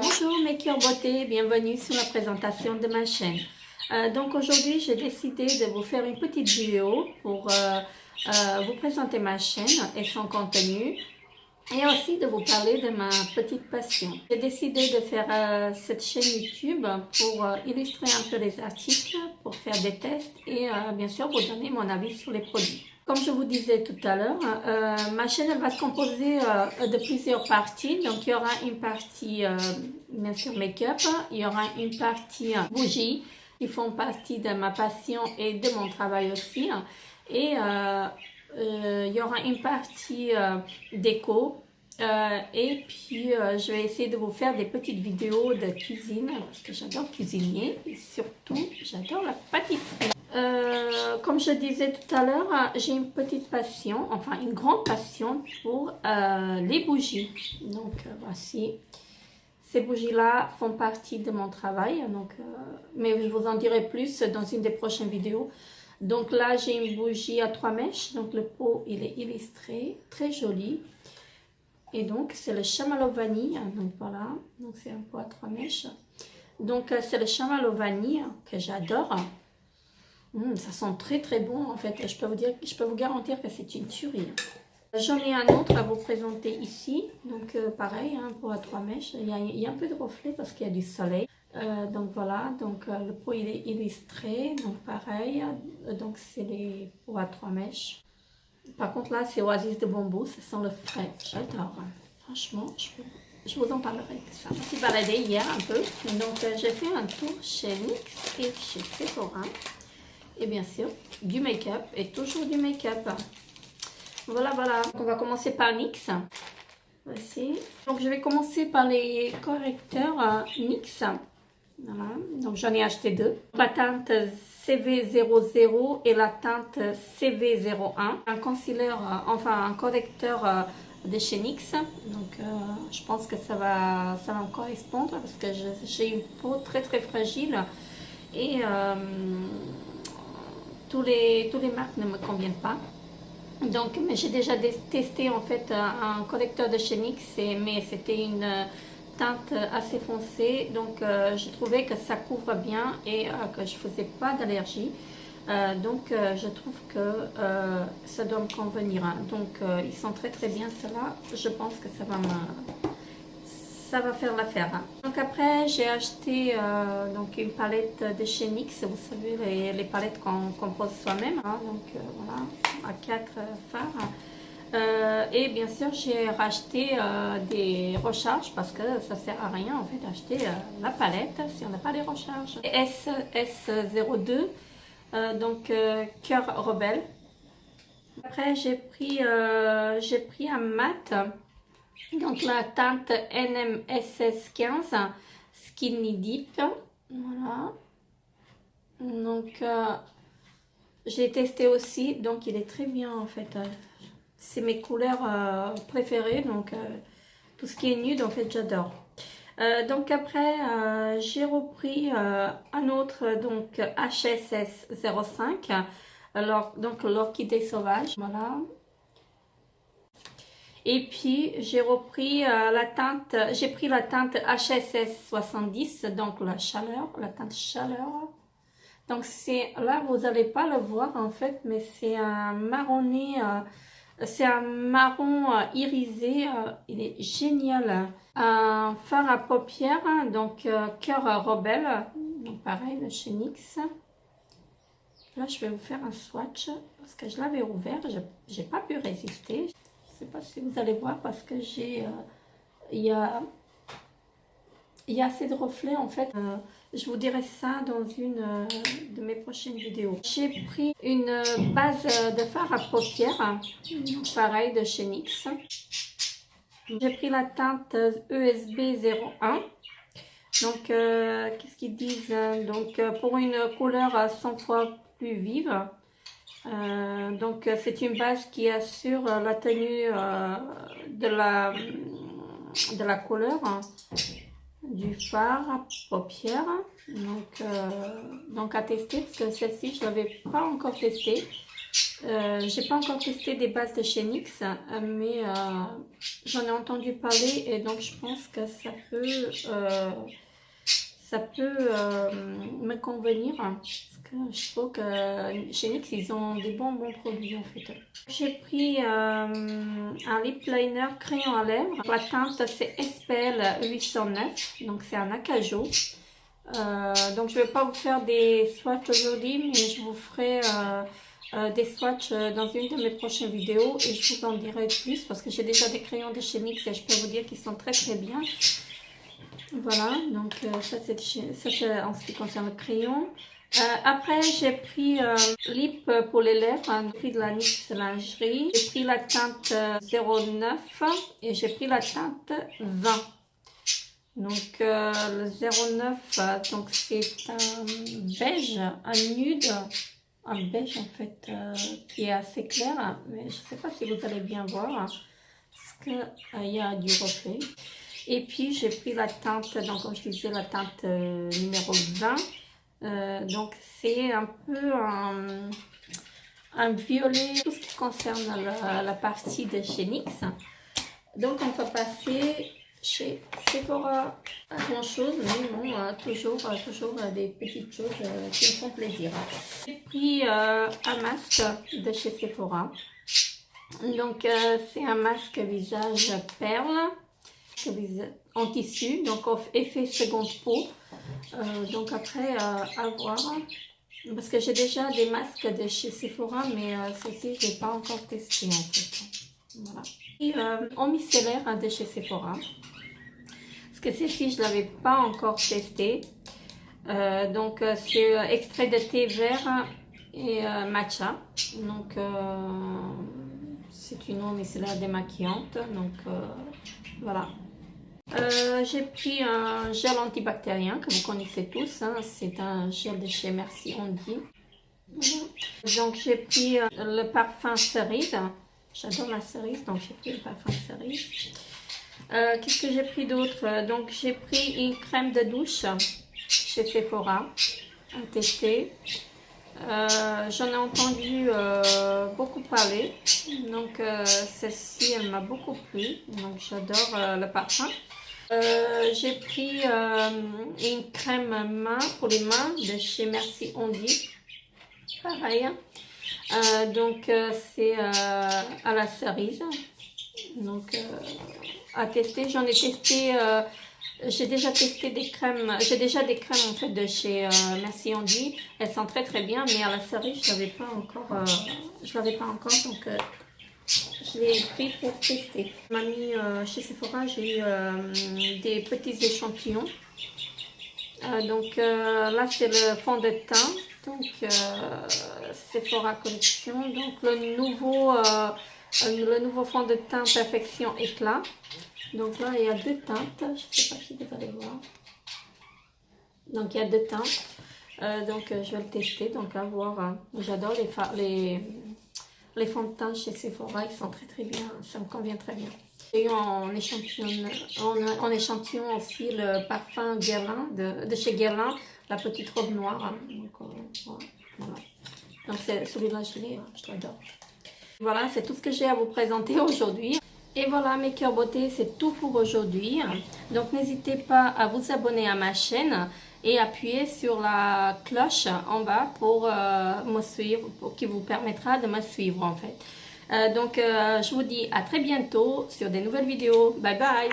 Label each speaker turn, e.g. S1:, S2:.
S1: Bonjour mes cœurs beauté, bienvenue sur la présentation de ma chaîne. Donc aujourd'hui j'ai décidé de vous faire une petite vidéo pour vous présenter ma chaîne et son contenu et aussi de vous parler de ma petite passion. J'ai décidé de faire cette chaîne YouTube pour illustrer un peu les articles, pour faire des tests et bien sûr vous donner mon avis sur les produits. Comme je vous disais tout à l'heure, ma chaîne elle va se composer de plusieurs parties. Donc il y aura une partie bien sûr make-up, il y aura une partie bougies qui font partie de ma passion et de mon travail aussi. Et il y aura une partie déco. Et puis je vais essayer de vous faire des petites vidéos de cuisine parce que j'adore cuisiner et surtout j'adore la pâtisserie. Comme je disais tout à l'heure, j'ai une petite passion, enfin une grande passion pour les bougies. Donc voici, ces bougies-là font partie de mon travail, donc, mais je vous en dirai plus dans une des prochaines vidéos. Donc là j'ai une bougie à 3 mèches, donc le pot il est illustré, très joli. Et donc c'est le chamallow vanille, donc voilà, donc c'est un pot à 3 mèches. Donc c'est le chamallow vanille que j'adore. Ça sent très très bon en fait, je peux vous garantir que c'est une tuerie. J'en ai un autre à vous présenter ici, donc pareil, un pot à 3 mèches, il y a un peu de reflet parce qu'il y a du soleil. Donc voilà, donc le pot il est illustré, donc pareil, donc c'est les pots à 3 mèches. Par contre là c'est Oasis de bambou, ça sent le frais, j'adore. Franchement, je vous en parlerai de ça. Je me suis baladée hier un peu, donc j'ai fait un tour chez NYX et chez Sephora. Et bien sûr, du make-up et toujours du make-up. Voilà, voilà. On va commencer par NYX. Voici. Donc je vais commencer par les correcteurs NYX. Voilà. Donc j'en ai acheté deux. La teinte CV00 et la teinte CV01. Un concealer, enfin un correcteur de chez NYX. Donc je pense que ça va me correspondre parce que j'ai une peau très très fragile. Et tous les marques ne me conviennent pas. Donc, mais j'ai déjà testé en fait un correcteur de chez NYX, mais c'était une teinte assez foncée. Donc, je trouvais que ça couvre bien et que je faisais pas d'allergie. Donc, je trouve que ça doit me convenir. Donc, ils sont très très bien ceux-là. Je pense que ça va faire l'affaire. Donc après j'ai acheté donc une palette de chez NYX, vous savez les palettes qu'on pose soi-même, donc voilà, à 4 fards. Et bien sûr j'ai racheté des recharges parce que ça sert à rien en fait d'acheter la palette si on n'a pas les recharges. S02 donc cœur rebelle. Après j'ai pris un mat. Donc la teinte NMSS 15 Skinny Deep, voilà. Donc je l'ai testé aussi, donc il est très bien en fait. C'est mes couleurs préférées, donc tout ce qui est nude en fait j'adore. Donc après j'ai repris un autre donc HSS 05, alors donc l'orchidée sauvage, voilà. Et puis j'ai repris j'ai pris la teinte HSS 70, donc la teinte chaleur. Donc c'est là vous n'allez pas le voir en fait, mais c'est un marronné, c'est un marron irisé, il est génial. Un fard à paupières, donc cœur rebelle, donc pareil de chez NYX. Là je vais vous faire un swatch parce que je l'avais ouvert, j'ai pas pu résister. Je ne sais pas si vous allez voir parce que il y a assez de reflets en fait. Je vous dirai ça dans une de mes prochaines vidéos. J'ai pris une base de fard à paupières, pareil de chez NYX. J'ai pris la teinte ESB 01. Donc qu'est-ce qu'ils disent? Donc pour une couleur 100 fois plus vive. Donc c'est une base qui assure la tenue de la couleur du fard à paupières. Donc à tester parce que celle-ci je l'avais pas encore testée. J'ai pas encore testé des bases de chez NYX, mais j'en ai entendu parler et donc je pense que ça peut me convenir parce que je trouve que chez NYX ils ont des bons produits en fait. J'ai pris un lip liner crayon à lèvres. La teinte c'est SPL 809, donc c'est un acajou. Donc je vais pas vous faire des swatchs aujourd'hui, mais je vous ferai des swatchs dans une de mes prochaines vidéos et je vous en dirai plus parce que j'ai déjà des crayons de chez NYX et je peux vous dire qu'ils sont très bien. Voilà, donc ça c'est en ce qui concerne le crayon. Après j'ai pris lip pour les lèvres, j'ai pris de la NYX lingerie, j'ai pris la teinte 09 et j'ai pris la teinte 20. Donc le 09, donc c'est un beige, un nude, un beige en fait qui est assez clair, mais je ne sais pas si vous allez bien voir parce qu'il y a du reflet. Et puis j'ai pris la teinte, donc comme je disais, la teinte numéro 20. Donc c'est un peu un violet, tout ce qui concerne la partie de chez NYX. Donc on va passer chez Sephora, pas grand chose, mais bon, toujours des petites choses qui me font plaisir. J'ai pris un masque de chez Sephora. Donc c'est un masque visage perle en tissu, donc effet seconde peau. Donc après à voir, parce que j'ai déjà des masques de chez Sephora, mais ceci je n'ai pas encore testé en fait. Voilà. Et en micellaire de chez Sephora. Parce que celle-ci, je ne l'avais pas encore testé. Donc, c'est extrait de thé vert et matcha. Donc, c'est une eau micellaire démaquillante. Donc, voilà. J'ai pris un gel antibactérien que vous connaissez tous. Hein. C'est un gel de chez Merci Ondy. Voilà. Donc, j'ai pris le parfum cerise. J'adore la cerise, donc j'ai pris le parfum cerise. Qu'est-ce que j'ai pris d'autre? Donc j'ai pris une crème de douche chez Sephora à tester. J'en ai entendu beaucoup parler. Donc celle-ci elle m'a beaucoup plu. Donc j'adore le parfum. J'ai pris une crème main pour les mains de chez Merci Ondy. Pareil. Donc c'est à la cerise. Donc à tester, j'en ai testé, j'ai déjà testé des crèmes, j'ai déjà des crèmes en fait de chez Merci Ondy, elles sont très bien, mais à la cerise je l'avais pas encore, donc je l'ai pris pour tester. M'a mis chez Sephora, j'ai eu des petits échantillons. Donc là c'est le fond de teint, donc Sephora Collection, donc le nouveau fond de teint Perfection Éclat. Donc là il y a deux teintes, je ne sais pas si vous allez voir. Donc il y a deux teintes, donc je vais le tester, donc à voir. J'adore les fonds de teint chez Sephora, ils sont très bien, ça me convient très bien. J'ai eu en échantillon aussi le parfum Guerlain de chez Guerlain, la petite robe noire. Donc, voilà. Donc celui-là je l'adore. Voilà, c'est tout ce que j'ai à vous présenter aujourd'hui. Et voilà mes cœurs beauté, c'est tout pour aujourd'hui. Donc n'hésitez pas à vous abonner à ma chaîne et appuyer sur la cloche en bas pour me suivre, qui vous permettra de me suivre en fait. Donc je vous dis à très bientôt sur des nouvelles vidéos. Bye bye!